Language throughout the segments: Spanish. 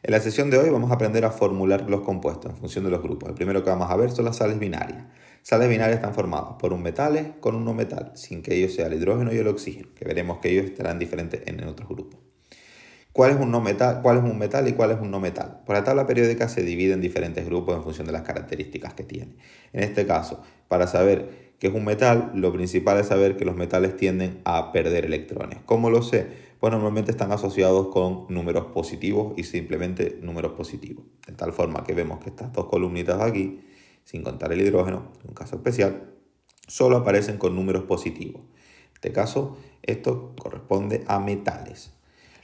En la sesión de hoy vamos a aprender a formular los compuestos en función de los grupos. El primero que vamos a ver son las sales binarias. Sales binarias están formadas por un metales con un no metal, sin que ellos sea el hidrógeno y el oxígeno, que veremos que ellos estarán diferentes en otros grupos. ¿Cuál es un no metal, cuál es un metal y cuál es un no metal? Por la tabla periódica se divide en diferentes grupos en función de las características que tiene. En este caso, para saber qué es un metal, lo principal es saber que los metales tienden a perder electrones. ¿Cómo lo sé? Pues normalmente están asociados con números positivos y simplemente números positivos. De tal forma que vemos que estas dos columnitas de aquí, sin contar el hidrógeno, en un caso especial, solo aparecen con números positivos. En este caso, esto corresponde a metales.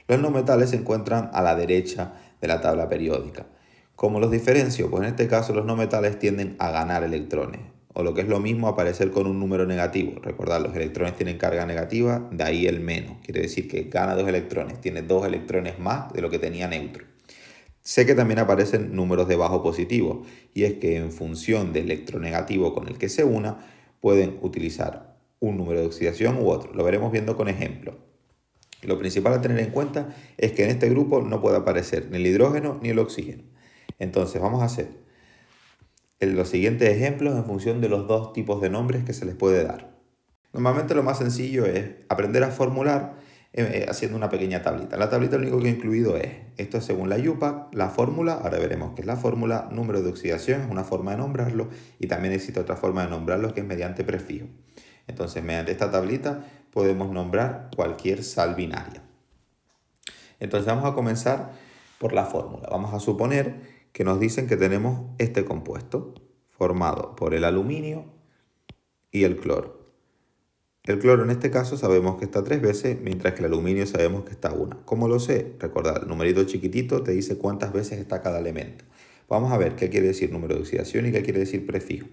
Los no metales se encuentran a la derecha de la tabla periódica. ¿Cómo los diferencio? Pues en este caso los no metales tienden a ganar electrones, o lo que es lo mismo aparecer con un número negativo. Recordad, los electrones tienen carga negativa, de ahí el menos. Quiere decir que gana 2 electrones, tiene 2 electrones más de lo que tenía neutro. Sé que también aparecen números de bajo positivo, y es que en función del electronegativo con el que se una, pueden utilizar un número de oxidación u otro. Lo veremos viendo con ejemplos. Lo principal a tener en cuenta es que en este grupo no puede aparecer ni el hidrógeno ni el oxígeno. Entonces vamos a hacer los siguientes ejemplos en función de los dos tipos de nombres que se les puede dar. Normalmente lo más sencillo es aprender a formular haciendo una pequeña tablita. La tablita lo único que he incluido es, esto es según la UPAC, la fórmula, ahora veremos qué es la fórmula, número de oxidación, es una forma de nombrarlo, y también existe otra forma de nombrarlo que es mediante prefijo. Entonces, mediante esta tablita podemos nombrar cualquier sal binaria. Entonces vamos a comenzar por la fórmula. Vamos a suponer que nos dicen que tenemos este compuesto formado por el aluminio y el cloro. El cloro en este caso sabemos que está 3 veces, mientras que el aluminio sabemos que está 1. ¿Cómo lo sé? Recordad, el numerito chiquitito te dice cuántas veces está cada elemento. Vamos a ver qué quiere decir número de oxidación y qué quiere decir prefijo.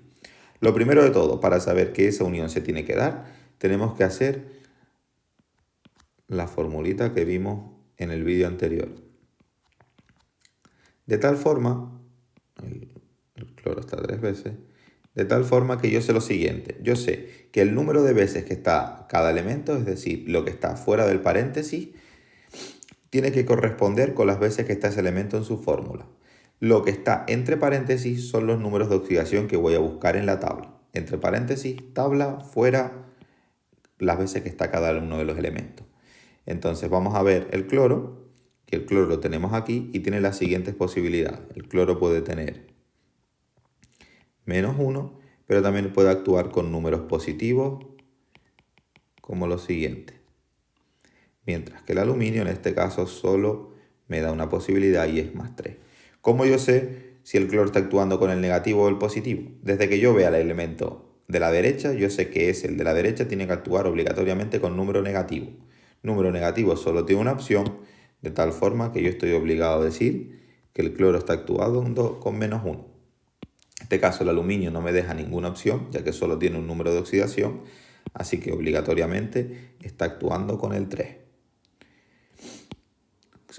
Lo primero de todo, para saber que esa unión se tiene que dar, tenemos que hacer la formulita que vimos en el vídeo anterior. De tal forma, el cloro está 3 veces, de tal forma que yo sé lo siguiente. Yo sé que el número de veces que está cada elemento, es decir, lo que está fuera del paréntesis, tiene que corresponder con las veces que está ese elemento en su fórmula. Lo que está entre paréntesis son los números de oxidación que voy a buscar en la tabla. Entre paréntesis, tabla, fuera, las veces que está cada uno de los elementos. Entonces vamos a ver el cloro, que el cloro lo tenemos aquí y tiene las siguientes posibilidades. El cloro puede tener -1, pero también puede actuar con números positivos, como los siguientes. Mientras que el aluminio en este caso solo me da una posibilidad y es +3. ¿Cómo yo sé si el cloro está actuando con el negativo o el positivo? Desde que yo vea el elemento de la derecha, yo sé que el de la derecha tiene que actuar obligatoriamente con número negativo. Número negativo solo tiene una opción, de tal forma que yo estoy obligado a decir que el cloro está actuando con -1. En este caso el aluminio no me deja ninguna opción, ya que solo tiene un número de oxidación, así que obligatoriamente está actuando con el 3.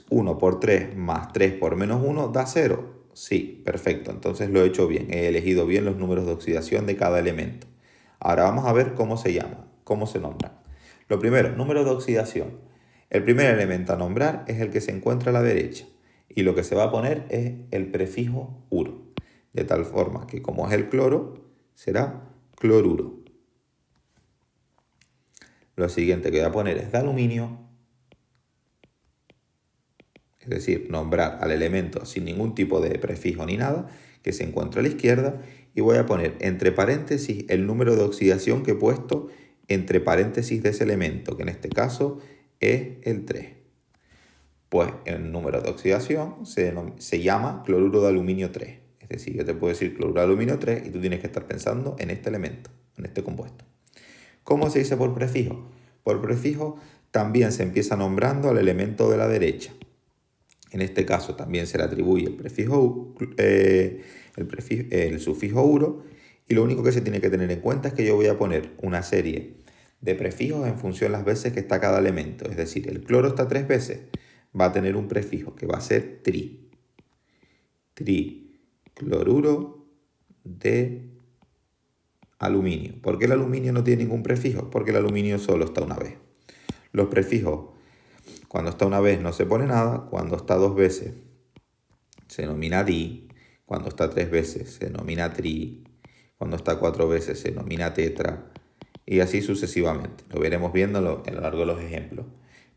1 por 3 más 3 por -1 da 0. Sí, perfecto, entonces lo he hecho bien, he elegido bien los números de oxidación de cada elemento. Ahora vamos a ver cómo se llama, cómo se nombra. Lo primero, número de oxidación. El primer elemento a nombrar es el que se encuentra a la derecha y lo que se va a poner es el prefijo uro, de tal forma que como es el cloro, será cloruro. Lo siguiente que voy a poner es de aluminio, es decir, nombrar al elemento sin ningún tipo de prefijo ni nada, que se encuentra a la izquierda, y voy a poner entre paréntesis el número de oxidación que he puesto entre paréntesis de ese elemento, que en este caso es el 3. Pues el número de oxidación se llama cloruro de aluminio 3. Es decir, yo te puedo decir cloruro de aluminio 3 y tú tienes que estar pensando en este elemento, en este compuesto. ¿Cómo se dice por prefijo? Por prefijo también se empieza nombrando al elemento de la derecha. En este caso también se le atribuye el sufijo uro, y lo único que se tiene que tener en cuenta es que yo voy a poner una serie de prefijos en función de las veces que está cada elemento. Es decir, el cloro está 3 veces, va a tener un prefijo que va a ser tri. Tricloruro de aluminio. ¿Por qué el aluminio no tiene ningún prefijo? Porque el aluminio solo está una vez. Los prefijos, cuando está una vez no se pone nada, cuando está 2 veces se denomina di, cuando está 3 veces se denomina tri, cuando está 4 veces se denomina tetra, y así sucesivamente. Lo veremos viendo a lo largo de los ejemplos.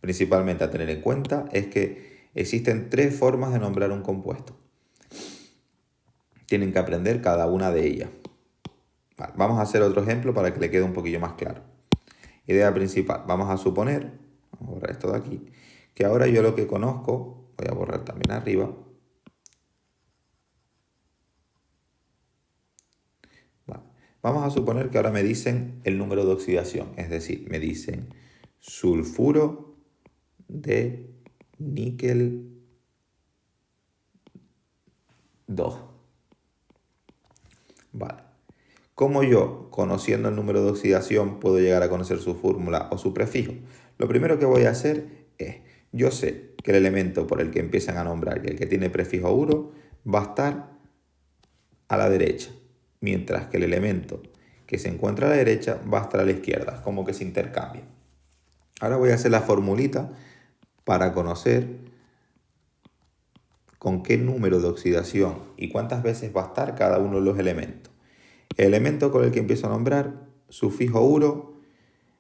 Principalmente a tener en cuenta es que existen 3 formas de nombrar un compuesto. Tienen que aprender cada una de ellas. Vale, vamos a hacer otro ejemplo para que le quede un poquillo más claro. Idea principal. Vamos a suponer, vamos a borrar esto de aquí, que ahora yo lo que conozco, voy a borrar también arriba. Vale. Vamos a suponer que ahora me dicen el número de oxidación, es decir, me dicen sulfuro de níquel 2. Vale. ¿Cómo yo, conociendo el número de oxidación, puedo llegar a conocer su fórmula o su prefijo? Lo primero que voy a hacer es, yo sé que el elemento por el que empiezan a nombrar y el que tiene prefijo uro va a estar a la derecha, mientras que el elemento que se encuentra a la derecha va a estar a la izquierda, como que se intercambian. Ahora voy a hacer la formulita para conocer con qué número de oxidación y cuántas veces va a estar cada uno de los elementos. El elemento con el que empiezo a nombrar, sufijo uro,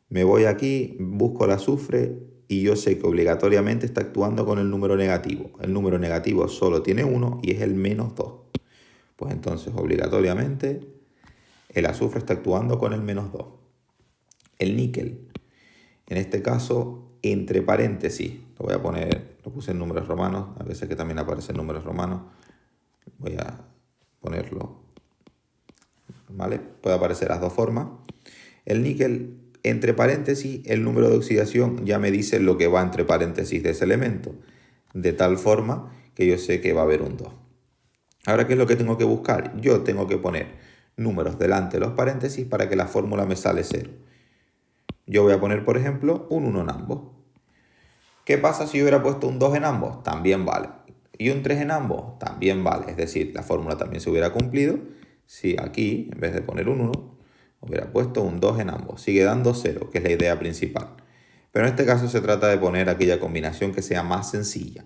me voy aquí, busco el azufre y yo sé que obligatoriamente está actuando con el número negativo. El número negativo solo tiene 1 y es el -2. Pues entonces obligatoriamente el azufre está actuando con el -2. El níquel, en este caso, entre paréntesis, lo voy a poner, lo puse en números romanos, a veces que también aparecen números romanos, voy a ponerlo, ¿vale? Puede aparecer las dos formas. El níquel, entre paréntesis, el número de oxidación ya me dice lo que va entre paréntesis de ese elemento, de tal forma que yo sé que va a haber un 2. Ahora, ¿qué es lo que tengo que buscar? Yo tengo que poner números delante de los paréntesis para que la fórmula me sale 0. Yo voy a poner, por ejemplo, un 1 en ambos. ¿Qué pasa si yo hubiera puesto un 2 en ambos? También vale. ¿Y un 3 en ambos? También vale. Es decir, la fórmula también se hubiera cumplido si aquí, en vez de poner un 1, hubiera puesto un 2 en ambos. Sigue dando 0, que es la idea principal. Pero en este caso se trata de poner aquella combinación que sea más sencilla.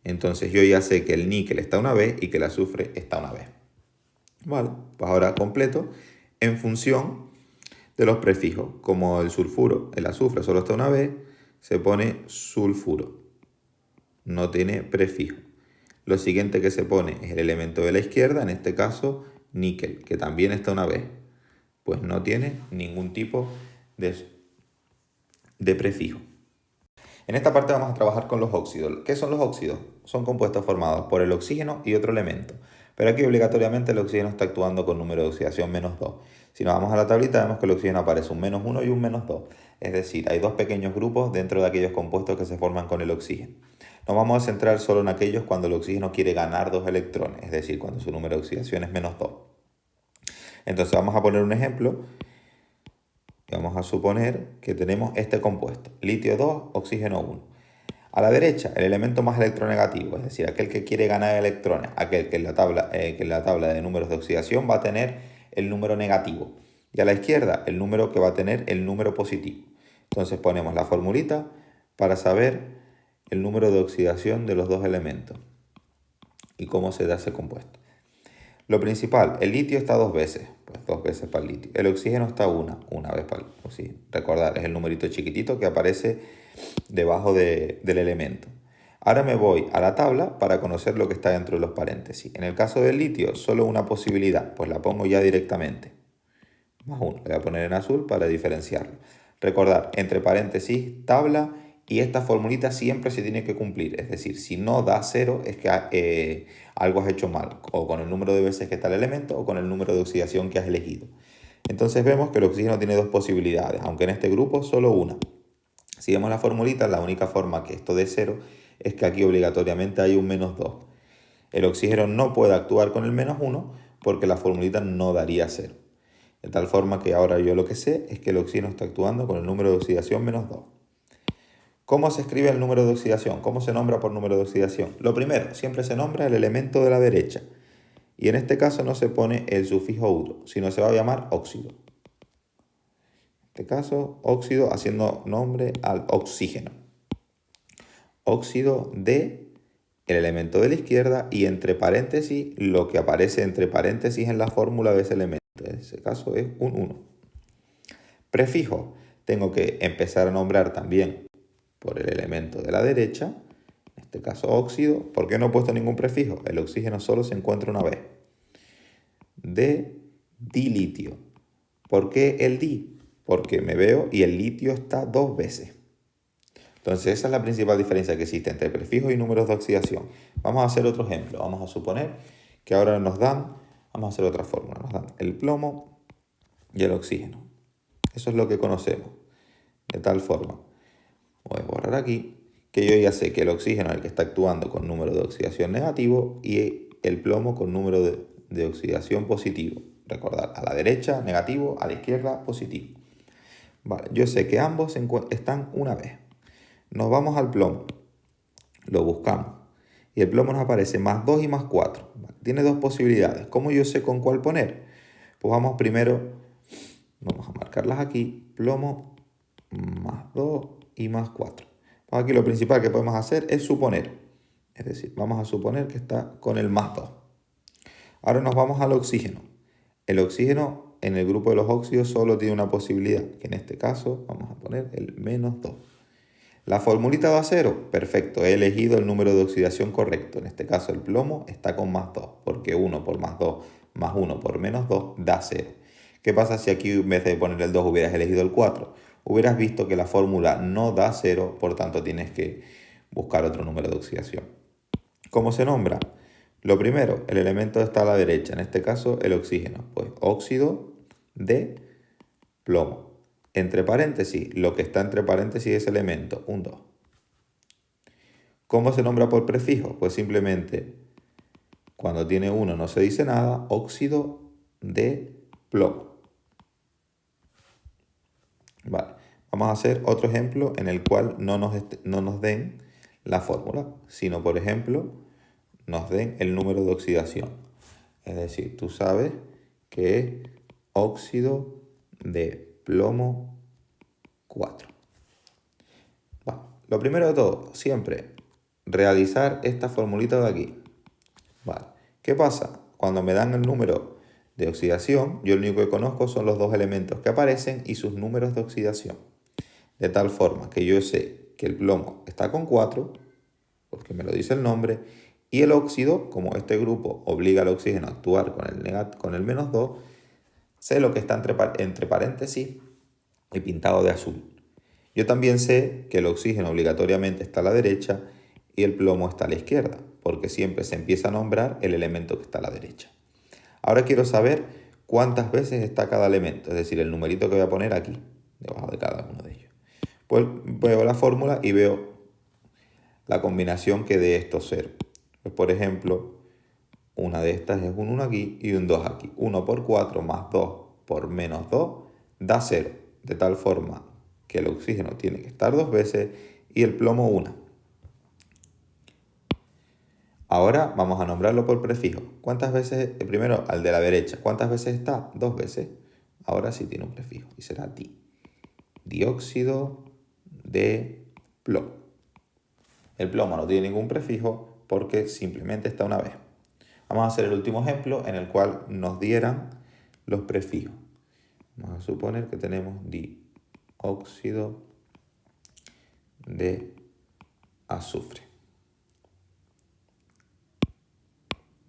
Entonces yo ya sé que el níquel está una vez y que el azufre está una vez. Vale, pues ahora completo en función de los prefijos. Como el sulfuro, el azufre solo está una vez, se pone sulfuro. No tiene prefijo. Lo siguiente que se pone es el elemento de la izquierda, en este caso níquel, que también está una vez. Pues no tiene ningún tipo de prefijo. En esta parte vamos a trabajar con los óxidos. ¿Qué son los óxidos? Son compuestos formados por el oxígeno y otro elemento. Pero aquí obligatoriamente el oxígeno está actuando con número de oxidación -2. Si nos vamos a la tablita vemos que el oxígeno aparece un -1 y un -2. Es decir, hay dos pequeños grupos dentro de aquellos compuestos que se forman con el oxígeno. Nos vamos a centrar solo en aquellos cuando el oxígeno quiere ganar 2 electrones, es decir, cuando su número de oxidación es -2. Entonces vamos a poner un ejemplo. Vamos a suponer que tenemos este compuesto, litio 2, oxígeno 1. A la derecha, el elemento más electronegativo, es decir, aquel que quiere ganar electrones, aquel que en la tabla de números de oxidación va a tener el número negativo. Y a la izquierda, el número que va a tener el número positivo. Entonces ponemos la formulita para saber el número de oxidación de los dos elementos y cómo se da ese compuesto. Lo principal, el litio está 2 veces, pues 2 veces para el litio. El oxígeno está una vez para el oxígeno. Recordar, es el numerito chiquitito que aparece debajo del elemento. Ahora me voy a la tabla para conocer lo que está dentro de los paréntesis. En el caso del litio, solo una posibilidad, pues la pongo ya directamente. Más 1, voy a poner en azul para diferenciarlo. Recordar, entre paréntesis, tabla, y esta formulita siempre se tiene que cumplir. Es decir, si no da 0 es que algo has hecho mal, o con el número de veces que está el elemento o con el número de oxidación que has elegido. Entonces vemos que el oxígeno tiene dos posibilidades, aunque en este grupo solo una. Si vemos la formulita, la única forma que esto dé 0 es que aquí obligatoriamente hay un -2. El oxígeno no puede actuar con el -1 porque la formulita no daría 0. De tal forma que ahora yo lo que sé es que el oxígeno está actuando con el número de oxidación -2. ¿Cómo se escribe el número de oxidación? ¿Cómo se nombra por número de oxidación? Lo primero, siempre se nombra el elemento de la derecha. Y en este caso no se pone el sufijo uro, sino se va a llamar óxido. En este caso, óxido haciendo nombre al oxígeno. Óxido de el elemento de la izquierda y entre paréntesis lo que aparece entre paréntesis en la fórmula de ese elemento. En ese caso es un 1. Prefijo. Tengo que empezar a nombrar también por el elemento de la derecha, en este caso óxido. ¿Por qué no he puesto ningún prefijo? El oxígeno solo se encuentra una vez. De dilitio. ¿Por qué el di? Porque me veo y el litio está 2 veces. Entonces esa es la principal diferencia que existe entre prefijos y números de oxidación. Vamos a hacer otro ejemplo. Vamos a suponer que ahora nos dan, vamos a hacer otra fórmula, nos dan el plomo y el oxígeno. Eso es lo que conocemos. De tal forma, voy a borrar aquí, que yo ya sé que el oxígeno es el que está actuando con número de oxidación negativo y el plomo con número de oxidación positivo. Recordad, a la derecha negativo, a la izquierda positivo. Vale, yo sé que ambos están una vez. Nos vamos al plomo, lo buscamos y el plomo nos aparece más 2 y más 4. Tiene dos posibilidades. ¿Cómo yo sé con cuál poner? Pues vamos primero, vamos a marcarlas aquí, plomo más 2 y más 4. Pues aquí lo principal que podemos hacer es suponer. Es decir, vamos a suponer que está con el más 2. Ahora nos vamos al oxígeno. El oxígeno en el grupo de los óxidos solo tiene una posibilidad, que en este caso vamos a poner el menos 2. La formulita da 0, perfecto, he elegido el número de oxidación correcto. En este caso el plomo está con más 2, porque 1 por más 2 más 1 por menos 2 da 0. ¿Qué pasa si aquí en vez de poner el 2 hubieras elegido el 4? Hubieras visto que la fórmula no da 0, por tanto tienes que buscar otro número de oxidación. ¿Cómo se nombra? Lo primero, el elemento está a la derecha, en este caso el oxígeno, pues óxido de plomo. Entre paréntesis, lo que está entre paréntesis es elemento, un 2. ¿Cómo se nombra por prefijo? Pues simplemente, cuando tiene 1 no se dice nada, óxido de plomo. Vale, vamos a hacer otro ejemplo en el cual no nos den la fórmula, sino por ejemplo, nos den el número de oxidación. Es decir, tú sabes que es óxido de plomo 4. Bueno, lo primero de todo, siempre realizar esta formulita de aquí. Vale. ¿Qué pasa? Cuando me dan el número de oxidación, yo lo único que conozco son los dos elementos que aparecen y sus números de oxidación. De tal forma que yo sé que el plomo está con 4, porque me lo dice el nombre, y el óxido, como este grupo obliga al oxígeno a actuar con el menos 2, sé lo que está entre paréntesis y pintado de azul. Yo también sé que el oxígeno obligatoriamente está a la derecha y el plomo está a la izquierda, porque siempre se empieza a nombrar el elemento que está a la derecha. Ahora quiero saber cuántas veces está cada elemento, es decir, el numerito que voy a poner aquí, debajo de cada uno de ellos. Pues veo la fórmula y veo la combinación que dé estos ceros. Pues por ejemplo, una de estas es un 1 aquí y un 2 aquí. 1 por 4 más 2 por menos 2 da 0. De tal forma que el oxígeno tiene que estar 2 veces y el plomo 1. Ahora vamos a nombrarlo por prefijo. ¿Cuántas veces? Primero al de la derecha. ¿Cuántas veces está? 2 veces. Ahora sí tiene un prefijo y será di. Dióxido de plomo. El plomo no tiene ningún prefijo porque simplemente está una vez. Vamos a hacer el último ejemplo en el cual nos dieran los prefijos. Vamos a suponer que tenemos dióxido de azufre.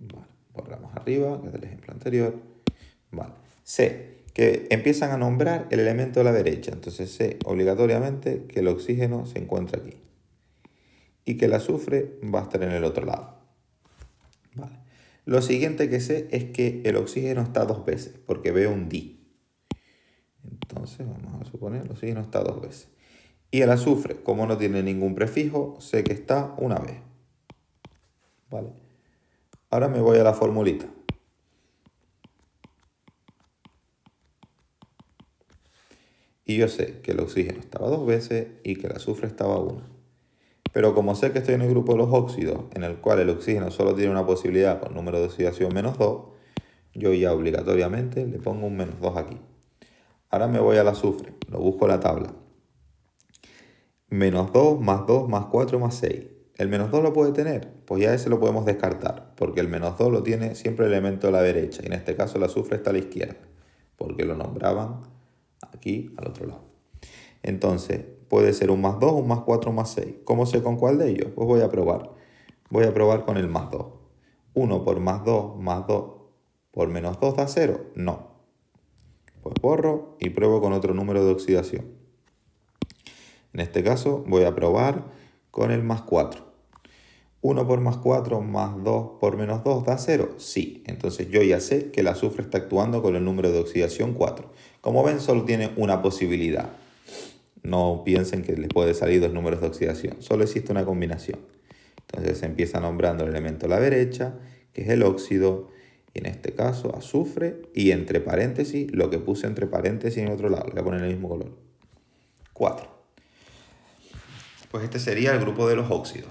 Vale, borramos arriba, que es del ejemplo anterior. Vale. C, que empiezan a nombrar el elemento de la derecha. Entonces sé obligatoriamente que el oxígeno se encuentra aquí. Y que el azufre va a estar en el otro lado. Vale. Lo siguiente que sé es que el oxígeno está 2 veces, porque veo un di. Entonces vamos a suponer que el oxígeno está 2 veces. Y el azufre, como no tiene ningún prefijo, sé que está una vez. Vale. Ahora me voy a la formulita. Y yo sé que el oxígeno estaba 2 veces y que el azufre estaba 1. Pero como sé que estoy en el grupo de los óxidos, en el cual el oxígeno solo tiene una posibilidad con número de oxidación menos 2, yo ya obligatoriamente le pongo un menos 2 aquí. Ahora me voy al azufre, lo busco en la tabla. Menos 2 más 2 más 4 más 6. ¿El -2 lo puede tener? Pues ya ese lo podemos descartar, porque el -2 lo tiene siempre el elemento a la derecha, y en este caso el azufre está a la izquierda, porque lo nombraban aquí al otro lado. Entonces, puede ser un +2, un +4, un +6. ¿Cómo sé con cuál de ellos? Pues voy a probar. Voy a probar con el +2. 1 por +2 más 2 por -2 da 0. No. Pues borro y pruebo con otro número de oxidación. En este caso voy a probar con el +4. 1 por +4 más 2 por -2 da 0. Sí. Entonces yo ya sé que el azufre está actuando con el número de oxidación 4. Como ven, solo tiene una posibilidad. No piensen que les puede salir dos números de oxidación. Solo existe una combinación. Entonces se empieza nombrando el elemento a la derecha, que es el óxido, y en este caso azufre, y entre paréntesis, lo que puse entre paréntesis en otro lado, le voy a poner el mismo color. 4. Pues este sería el grupo de los óxidos.